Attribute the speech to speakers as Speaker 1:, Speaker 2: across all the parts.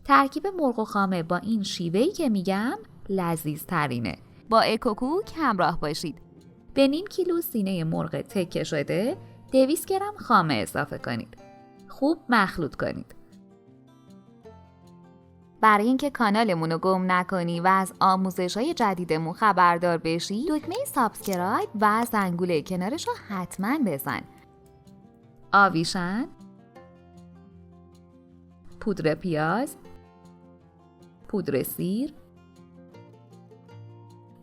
Speaker 1: ترکیب مرغ و خامه با این شیوهی که میگم لذیذ ترینه. با اکوکوک همراه باشید. به نیم کیلو سینه مرغ تکه شده 200 گرم خامه اضافه کنید. خوب مخلوط کنید. برای اینکه کانالمون رو گم نکنی و از آموزش‌های جدیدمون خبردار بشی، دکمه سابسکرایب و زنگوله کنارش رو حتما بزن. آویشن، پودر پیاز، پودر سیر،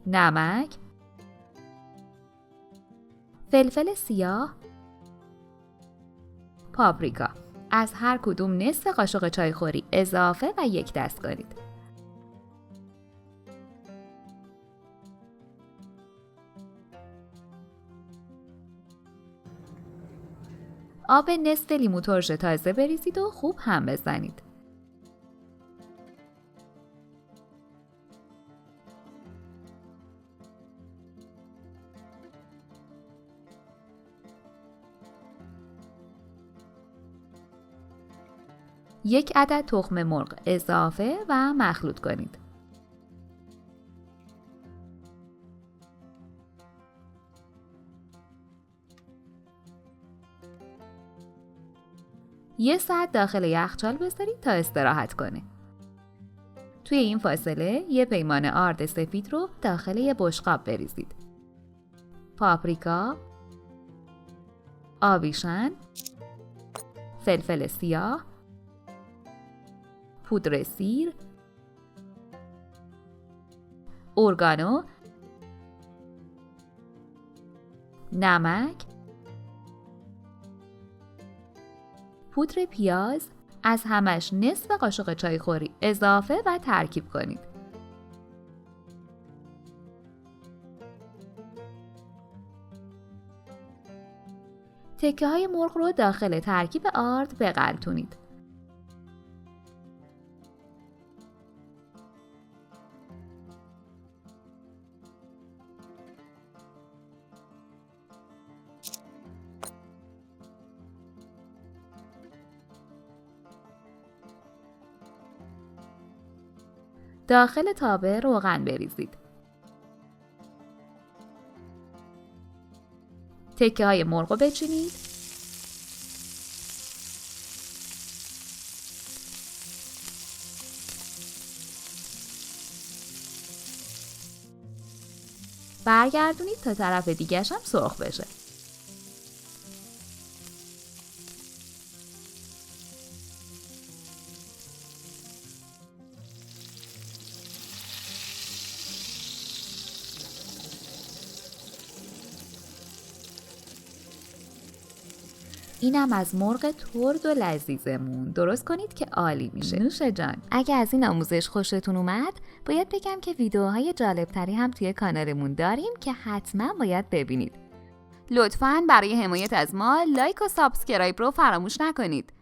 Speaker 1: نمک، فلفل سیاه، پاپریکا. از هر کدوم نصف قاشق چایخوری اضافه و یک دست کنید. آب نصف لیمو ترش تازه بریزید و خوب هم بزنید. یک عدد تخم مرغ اضافه و مخلوط کنید. یه ساعت داخل یخچال بذارید تا استراحت کنه. توی این فاصله یه پیمانه آرد سفید رو داخل یه بشقاب بریزید. پاپریکا، آویشن، فلفل سیاه، پودر سیر، اورگانو، نمک، پودر پیاز، از همش نصف قاشق چایخوری اضافه و ترکیب کنید. تکه های مرغ رو داخل ترکیب آرد بغلتونید. داخل تابه روغن بریزید. تکه های مرغ رو بچینید. برگردونید تا طرف دیگه‌ش هم سرخ بشه. اینم از مرغ ترد و لذیذمون. درست کنید که عالی میشه. نوش جان. اگه از این آموزش خوشتون اومد، باید بگم که ویدیوهای جالبتری هم توی کانالمون داریم که حتما باید ببینید. لطفاً برای حمایت از ما لایک و سابسکرایب رو فراموش نکنید.